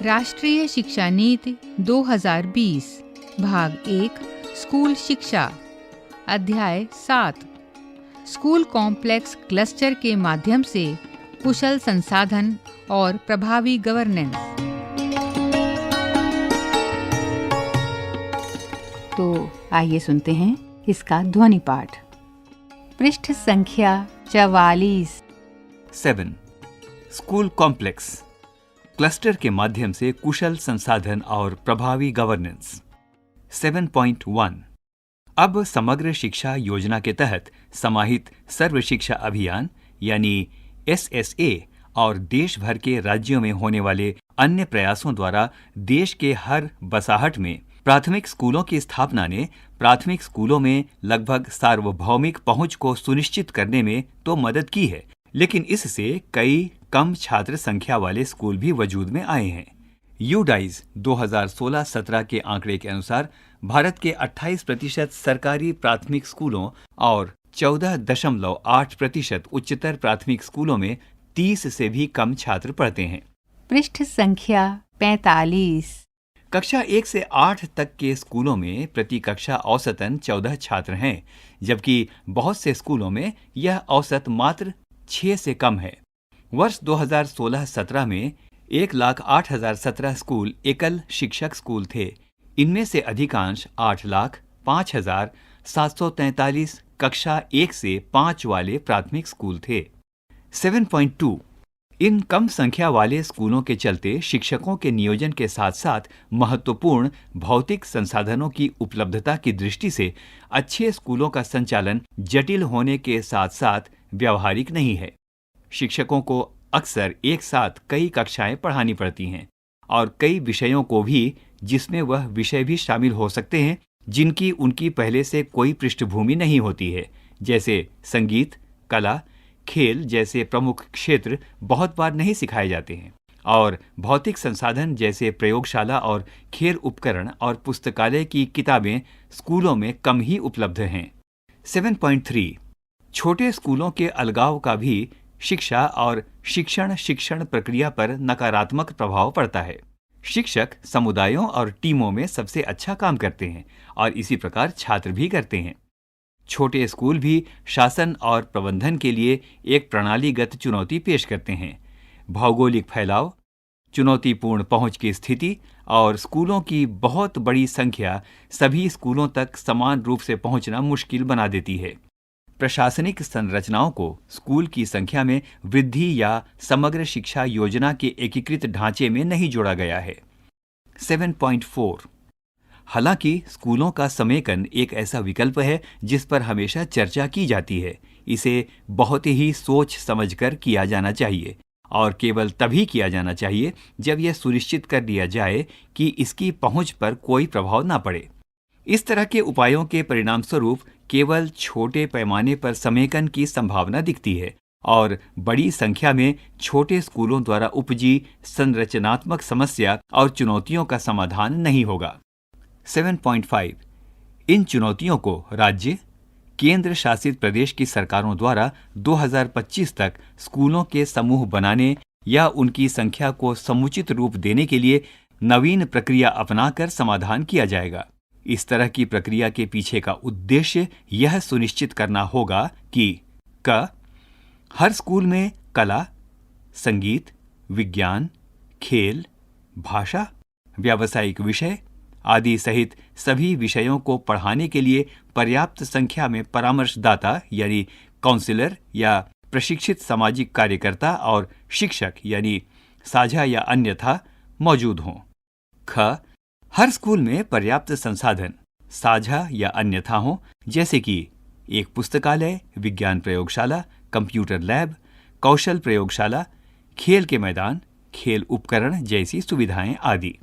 राष्ट्रीय शिक्षा नीति 2020 भाग 1 स्कूल शिक्षा अध्याय 7 स्कूल कॉम्प्लेक्स क्लस्टर के माध्यम से कुशल संसाधन और प्रभावी गवर्नेंस। तो आइए सुनते हैं इसका ध्वनि पाठ। पृष्ठ संख्या 44। 7. स्कूल कॉम्प्लेक्स क्लस्टर के माध्यम से कुशल संसाधन और प्रभावी गवर्नेंस। 7.1 अब समग्र शिक्षा योजना के तहत समाहित सर्व शिक्षा अभियान यानी SSA और देश भर के राज्यों में होने वाले अन्य प्रयासों द्वारा देश के हर बसाहट में प्राथमिक स्कूलों की स्थापना ने प्राथमिक स्कूलों में लगभग सार्वभौमिक पहुंच को सुनिश्चित करने में तो मदद की है, लेकिन इससे कई कम छात्र संख्या वाले स्कूल भी वजूद में आए हैं। यूडाइज 2016-17 के आंकड़े के अनुसार भारत के 28% सरकारी प्राथमिक स्कूलों और 14.8% उच्चतर प्राथमिक स्कूलों में 30 से भी कम छात्र पढ़ते हैं। पृष्ठ संख्या 45। कक्षा 1 से 8 तक के स्कूलों में प्रति कक्षा औसतन 14 छात्र हैं, जबकि बहुत से स्कूलों में यह औसत मात्र 6 से कम है। वर्ष 2016-17 में 1,08,017 स्कूल एकल शिक्षक स्कूल थे। इनमें से अधिकांश 8,05,743 कक्षा 1 से 5 वाले प्राथमिक स्कूल थे। 7.2 इन कम संख्या वाले स्कूलों के चलते शिक्षकों के नियोजन के साथ साथ महत्वपूर्ण भौतिक संसाधनों की उपलब्धता की दृष्टि से अच्छे स्कूलों का संचालन जटिल होने के साथ साथ व्यावहारिक नहीं है। शिक्षकों को अक्सर एक साथ कई कक्षाएं पढ़ानी पड़ती हैं और कई विषयों को भी, जिसमें वह विषय भी शामिल हो सकते हैं जिनकी उनकी पहले से कोई पृष्ठभूमि नहीं होती है, जैसे संगीत, कला, खेल जैसे प्रमुख क्षेत्र बहुत बार नहीं सिखाए जाते हैं और भौतिक संसाधन जैसे प्रयोगशाला और खेल उपकरण और पुस्तकालय की किताबें स्कूलों में कम ही उपलब्ध हैं। 7.3 छोटे स्कूलों के अलगाव का भी शिक्षा और शिक्षण प्रक्रिया पर नकारात्मक प्रभाव पड़ता है। शिक्षक समुदायों और टीमों में सबसे अच्छा काम करते हैं और इसी प्रकार छात्र भी करते हैं। छोटे स्कूल भी शासन और प्रबंधन के लिए एक प्रणालीगत चुनौती पेश करते हैं। भौगोलिक फैलाव, चुनौतीपूर्ण पहुंच की स्थिति और स्कूलों की बहुत बड़ी संख्या सभी स्कूलों तक समान रूप से पहुंचना मुश्किल बना देती है। प्रशासनिक संरचनाओं को स्कूल की संख्या में वृद्धि या समग्र शिक्षा योजना के एकीकृत ढांचे में नहीं जोड़ा गया है। 7.4 हालांकि स्कूलों का समेकन एक ऐसा विकल्प है जिस पर हमेशा चर्चा की जाती है। इसे बहुत ही सोच समझकर किया जाना चाहिए और केवल तभी किया जाना चाहिए जब यह सुनिश्चित कर दिया जाए कि इसकी पहुंच पर कोई प्रभाव न पड़े। इस तरह के उपायों के परिणामस्वरूप केवल छोटे पैमाने पर समेकन की संभावना दिखती है और बड़ी संख्या में छोटे स्कूलों द्वारा उपजी संरचनात्मक समस्या और चुनौतियों का समाधान नहीं होगा। 7.5 इन चुनौतियों को राज्य, केंद्र शासित प्रदेश की सरकारों द्वारा 2025 तक स्कूलों के समूह बनाने या उनकी संख्या को समुचित रूप देने के लिए नवीन प्रक्रिया अपनाकर समाधान किया जाएगा। इस तरह की प्रक्रिया के पीछे का उद्देश्य यह सुनिश्चित करना होगा कि हर स्कूल में कला, संगीत, विज्ञान, खेल, भाषा, व्यावसायिक विषय आदि सहित सभी विषयों को पढ़ाने के लिए पर्याप्त संख्या में परामर्शदाता यानी काउंसलर या प्रशिक्षित सामाजिक कार्यकर्ता और शिक्षक यानी साझा या अन्यथा मौजूद हों। हर स्कूल में पर्याप्त संसाधन साझा या अन्यथा हों, जैसे कि एक पुस्तकालय, विज्ञान प्रयोगशाला, कंप्यूटर लैब, कौशल प्रयोगशाला, खेल के मैदान, खेल उपकरण जैसी सुविधाएं आदि।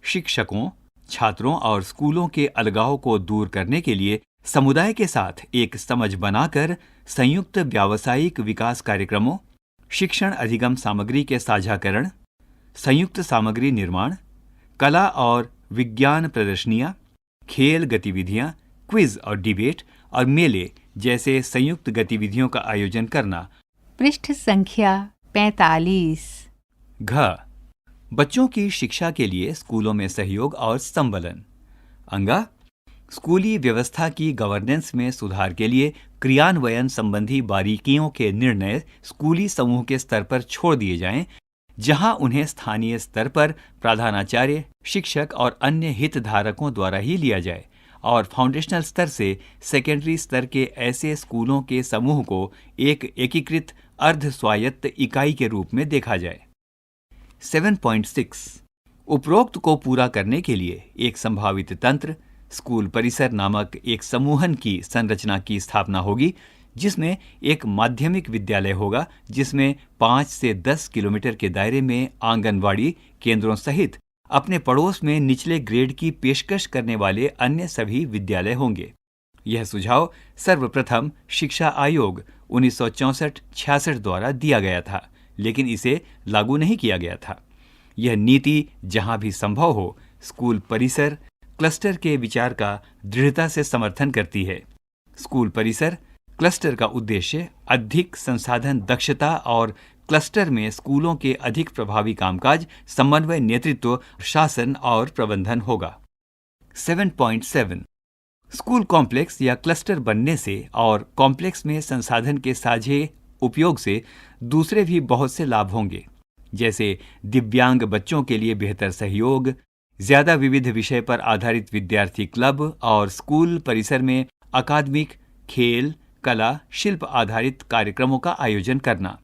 शिक्षकों, छात्रों और स्कूलों के अलगाव को दूर करने के लिए समुदाय के साथ एक समझ बनाकर संयुक्त व्यावसायिक विकास कार्यक्रमों, शिक्षण अधिगम सामग्री के साझाकरण, संयुक्त सामग्री निर्माण, कला और विज्ञान प्रदर्शनियां, खेल गतिविधियां, क्विज और डिबेट और मेले जैसे संयुक्त गतिविधियों का आयोजन करना। पृष्ठ संख्या 45। बच्चों की शिक्षा के लिए स्कूलों में सहयोग और संबलन। अंगा, स्कूली व्यवस्था की गवर्नेंस में सुधार के लिए क्रियान्वयन संबंधी बारीकियों के निर्णय स्कूली समूह के स्तर पर छोड़ दिए जाएं, जहां उन्हें स्थानीय स्तर पर प्रधानाचार्य, शिक्षक और अन्य हितधारकों द्वारा ही लिया जाए, और फाउंडेशनल स्तर से सेकेंडरी स्तर के ऐसे स्कूलों के समूह को एक एकीकृत अर्ध स्वायत्त इकाई के रूप में देखा जाए। 7.6 उपरोक्त को पूरा करने के लिए एक संभावित तंत्र स्कूल परिसर नामक एक समूहन की संरचना की स्थापना होगी, जिसमें एक माध्यमिक विद्यालय होगा जिसमें 5 से 10 किलोमीटर के दायरे में आंगनवाड़ी केंद्रों सहित अपने पड़ोस में निचले ग्रेड की पेशकश करने वाले अन्य सभी विद्यालय होंगे। यह सुझाव सर्वप्रथम शिक्षा आयोग 1964-66 द्वारा दिया गया था, लेकिन इसे लागू नहीं किया गया था। यह नीति जहां भी संभव हो स्कूल परिसर क्लस्टर के विचार का दृढ़ता से समर्थन करती है। स्कूल परिसर क्लस्टर का उद्देश्य अधिक संसाधन दक्षता और क्लस्टर में स्कूलों के अधिक प्रभावी कामकाज, समन्वय, नेतृत्व, शासन और प्रबंधन होगा। 7.7 स्कूल कॉम्प्लेक्स या क्लस्टर बनने से और कॉम्प्लेक्स में संसाधन के साझे उपयोग से दूसरे भी बहुत से लाभ होंगे, जैसे दिव्यांग बच्चों के लिए बेहतर सहयोग, ज्यादा विविध विषय पर आधारित विद्यार्थी क्लब और स्कूल परिसर में अकादमिक, खेल, कला, शिल्प आधारित कार्यक्रमों का आयोजन करना,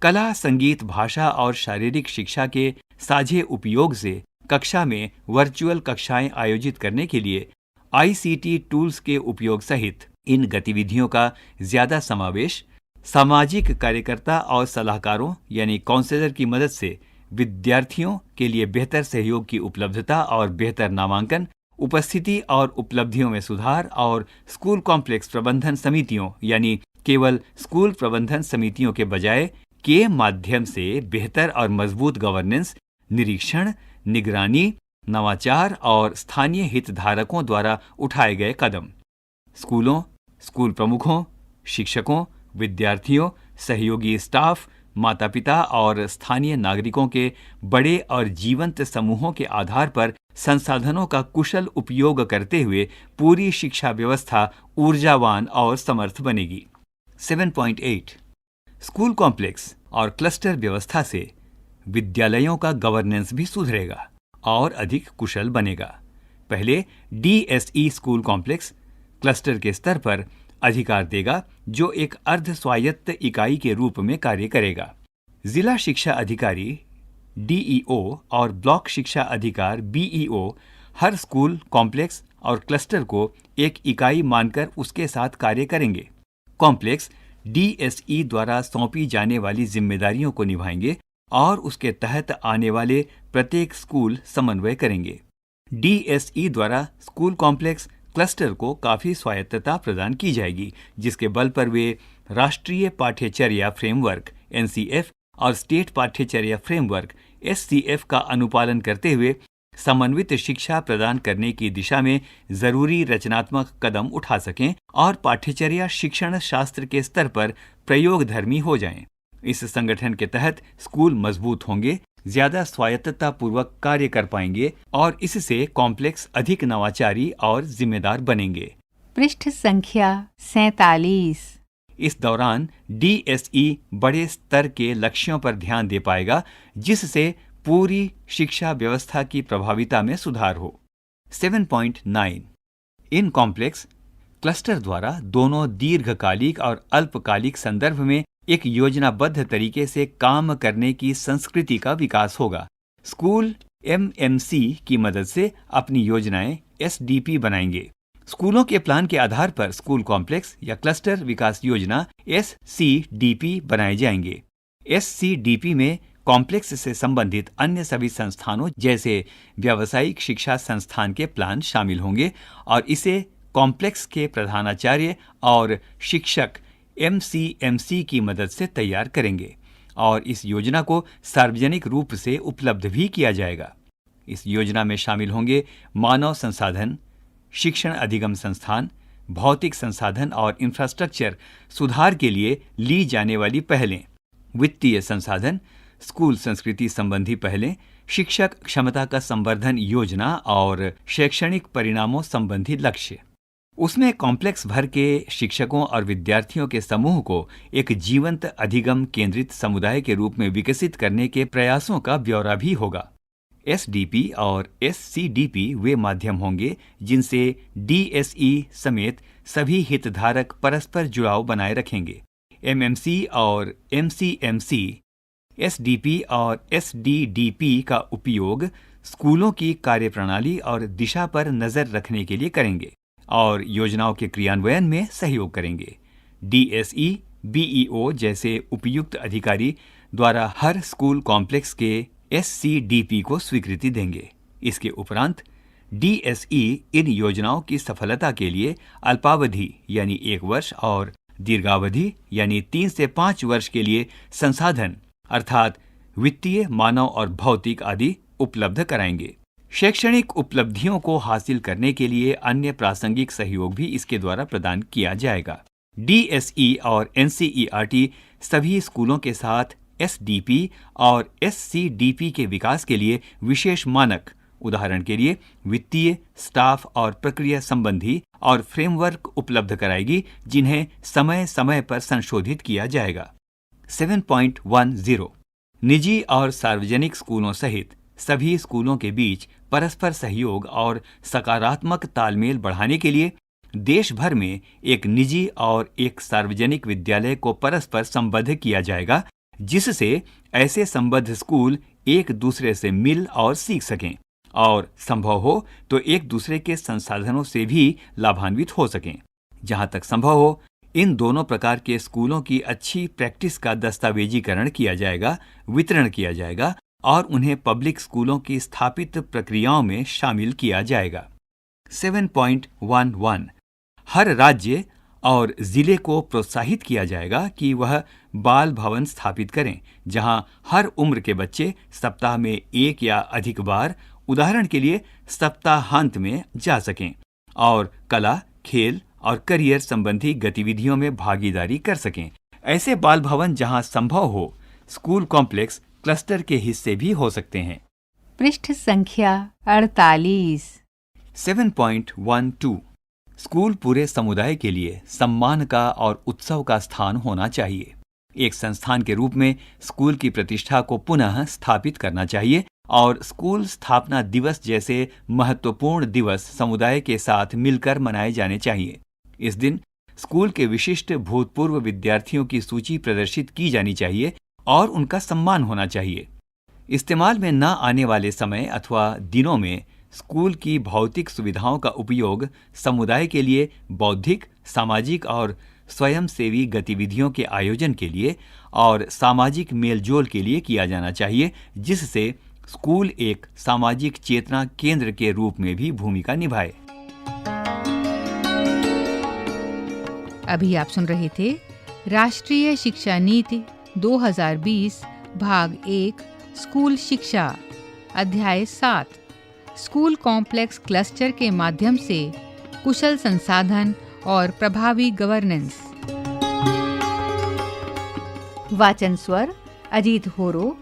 कला, संगीत, भाषा और शारीरिक शिक्षा के साझे उपयोग से कक्षा में वर्चुअल कक्षाएं आयोजित करने के लिए ICT टूल्स के उपयोग सहित इन गतिविधियों का ज्यादा समावेश, सामाजिक कार्यकर्ता और सलाहकारों यानी काउंसलर की मदद से विद्यार्थियों के लिए बेहतर सहयोग की उपलब्धता और बेहतर नामांकन, उपस्थिति और उपलब्धियों में सुधार, और स्कूल कॉम्प्लेक्स प्रबंधन समितियों यानी केवल स्कूल प्रबंधन समितियों के बजाय के माध्यम से बेहतर और मजबूत गवर्नेंस, निरीक्षण, निगरानी, नवाचार और स्थानीय हितधारकों द्वारा उठाए गए कदम। स्कूलों, स्कूल प्रमुखों, शिक्षकों, विद्यार्थियों, सहयोगी स्टाफ, माता पिता और स्थानीय नागरिकों के बड़े और जीवंत समूहों के आधार पर संसाधनों का कुशल उपयोग करते हुए पूरी शिक्षा व्यवस्था ऊर्जावान और समर्थ बनेगी। 7.8 स्कूल कॉम्प्लेक्स और क्लस्टर व्यवस्था से विद्यालयों का गवर्नेंस भी सुधरेगा और अधिक कुशल बनेगा। पहले DSE स्कूल कॉम्प्लेक्स क्लस्टर के स्तर पर अधिकार देगा, जो एक अर्ध स्वायत्त इकाई के रूप में कार्य करेगा। जिला शिक्षा अधिकारी DEO और ब्लॉक शिक्षा अधिकार BEO हर स्कूल कॉम्प्लेक्स और क्लस्टर को एक इकाई मानकर उसके साथ कार्य करेंगे। कॉम्प्लेक्स DSE द्वारा सौंपी जाने वाली जिम्मेदारियों को निभाएंगे और उसके तहत आने वाले प्रत्येक स्कूल समन्वय करेंगे। DSE द्वारा स्कूल कॉम्प्लेक्स क्लस्टर को काफी स्वायत्तता प्रदान की जाएगी, जिसके बल पर वे राष्ट्रीय पाठ्यचर्या फ्रेमवर्क NCF और स्टेट पाठ्यचर्या फ्रेमवर्क SCF का अनुपालन करते हुए समन्वित शिक्षा प्रदान करने की दिशा में जरूरी रचनात्मक कदम उठा सकें और पाठ्यचर्या शिक्षण शास्त्र के स्तर पर प्रयोगधर्मी हो जाएं। इस संगठन के तहत स्कूल मजबूत होंगे, ज्यादा स्वायत्तता पूर्वक कार्य कर पाएंगे और इससे कॉम्प्लेक्स अधिक नवाचारी और जिम्मेदार बनेंगे। पृष्ठ संख्या 47। इस दौरान DSE बड़े स्तर के लक्ष्यों पर ध्यान दे पाएगा, जिससे पूरी शिक्षा व्यवस्था की प्रभाविता में सुधार हो। 7.9 इन कॉम्प्लेक्स क्लस्टर द्वारा दोनों दीर्घकालिक और अल्पकालिक संदर्भ में एक योजनाबद्ध तरीके से काम करने की संस्कृति का विकास होगा। स्कूल MMC की मदद से अपनी योजनाएं SDP बनाएंगे। स्कूलों के प्लान के आधार पर स्कूल कॉम्प्लेक्स या क्लस्टर विकास योजना SCDP बनाए जाएंगे। SCDP में कॉम्प्लेक्स से संबंधित अन्य सभी संस्थानों जैसे व्यावसायिक शिक्षा संस्थान के प्लान शामिल होंगे और इसे कॉम्प्लेक्स के प्रधानाचार्य और शिक्षक MCMC की मदद से तैयार करेंगे और इस योजना को सार्वजनिक रूप से उपलब्ध भी किया जाएगा। इस योजना में शामिल होंगे मानव संसाधन, शिक्षण अधिगम संस्थान, भौतिक संसाधन और इंफ्रास्ट्रक्चर सुधार के लिए ली जाने वाली पहलें, वित्तीय संसाधन, स्कूल संस्कृति संबंधी पहलें, शिक्षक क्षमता का संवर्धन योजना और शैक्षणिक परिणामों संबंधी लक्ष्य। उसमें कॉम्प्लेक्स भर के शिक्षकों और विद्यार्थियों के समूह को एक जीवंत अधिगम केंद्रित समुदाय के रूप में विकसित करने के प्रयासों का ब्यौरा भी होगा। एसडीपी और एससीडीपी वे माध्यम होंगे जिनसे डीएसई समेत सभी हितधारक परस्पर जुड़ाव बनाए रखेंगे। एमएमसी और एमसीएमसी, एसडीपी और एसडीडीपी का उपयोग स्कूलों की कार्यप्रणाली और दिशा पर नजर रखने के लिए करेंगे और योजनाओं के क्रियान्वयन में सहयोग करेंगे। डीएसई, बीईओ जैसे उपयुक्त अधिकारी द्वारा हर स्कूल कॉम्प्लेक्स के एससीडीपी को स्वीकृति देंगे। इसके उपरांत डीएसई इन योजनाओं की सफलता के लिए अल्पावधि यानी 1 वर्ष और दीर्घावधि यानी 3 से 5 वर्ष के लिए संसाधन अर्थात वित्तीय, मानव और भौतिक आदि उपलब्ध कराएंगे। शैक्षणिक उपलब्धियों को हासिल करने के लिए अन्य प्रासंगिक सहयोग भी इसके द्वारा प्रदान किया जाएगा। डीएसई और एनसीईआरटी सभी स्कूलों के साथ एसडीपी और एससीडीपी के विकास के लिए विशेष मानक, उदाहरण के लिए वित्तीय, स्टाफ और प्रक्रिया संबंधी और फ्रेमवर्क उपलब्ध कराएगी जिन्हें समय समय पर संशोधित किया जाएगा। 7.10 निजी और सार्वजनिक स्कूलों सहित सभी स्कूलों के बीच परस्पर सहयोग और सकारात्मक तालमेल बढ़ाने के लिए देश भर में एक निजी और एक सार्वजनिक विद्यालय को परस्पर संबद्ध किया जाएगा, जिससे ऐसे संबद्ध स्कूल एक दूसरे से मिल और सीख सकें और संभव हो तो एक दूसरे के संसाधनों से भी लाभान्वित हो सकें। जहां तक संभव हो, इन दोनों प्रकार के स्कूलों की अच्छी प्रैक्टिस का दस्तावेजीकरण किया जाएगा, वितरण किया जाएगा और उन्हें पब्लिक स्कूलों की स्थापित प्रक्रियाओं में शामिल किया जाएगा। 7.11 हर राज्य और जिले को प्रोत्साहित किया जाएगा कि वह बाल भवन स्थापित करें, जहां हर उम्र के बच्चे सप्ताह में 1 या अधिक बार, उदाहरण के लिए सप्ताहांत में जा सकें और कला, खेल और करियर संबंधी गतिविधियों में भागीदारी कर सकें। ऐसे बाल भवन जहां संभव हो स्कूल कॉम्प्लेक्स क्लस्टर के हिस्से भी हो सकते हैं। पृष्ठ संख्या 48। 7.12 स्कूल पूरे समुदाय के लिए सम्मान का और उत्सव का स्थान होना चाहिए। एक संस्थान के रूप में स्कूल की प्रतिष्ठा को पुनः स्थापित करना चाहिए और स्कूल स्थापना दिवस जैसे महत्वपूर्ण दिवस समुदाय के साथ मिलकर मनाए जाने चाहिए। इस दिन स्कूल के विशिष्ट भूतपूर्व विद्यार्थियों की सूची प्रदर्शित की जानी चाहिए और उनका सम्मान होना चाहिए। इस्तेमाल में न आने वाले समय अथवा दिनों में स्कूल की भौतिक सुविधाओं का उपयोग समुदाय के लिए बौद्धिक, सामाजिक और स्वयंसेवी गतिविधियों के आयोजन के लिए और सामाजिक मेलजोल के लिए किया जाना चाहिए, जिससे स्कूल एक सामाजिक चेतना केंद्र के रूप में भी भूमिका निभाए। अभी आप सुन रहे थे राष्ट्रीय शिक्षा नीति 2020 भाग 1 स्कूल शिक्षा, अध्याय 7 स्कूल कॉम्प्लेक्स क्लस्टर के माध्यम से कुशल संसाधन और प्रभावी गवर्नेंस। वाचन स्वर अजीत होरो,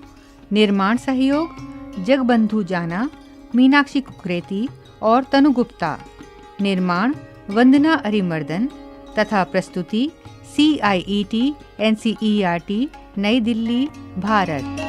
निर्माण सहयोग जगबंधु जाना, मीनाक्षी कुकरेती और तनु गुप्ता, निर्माण वंदना अरिमर्दन तथा प्रस्तुति CIET NCERT नई दिल्ली, भारत।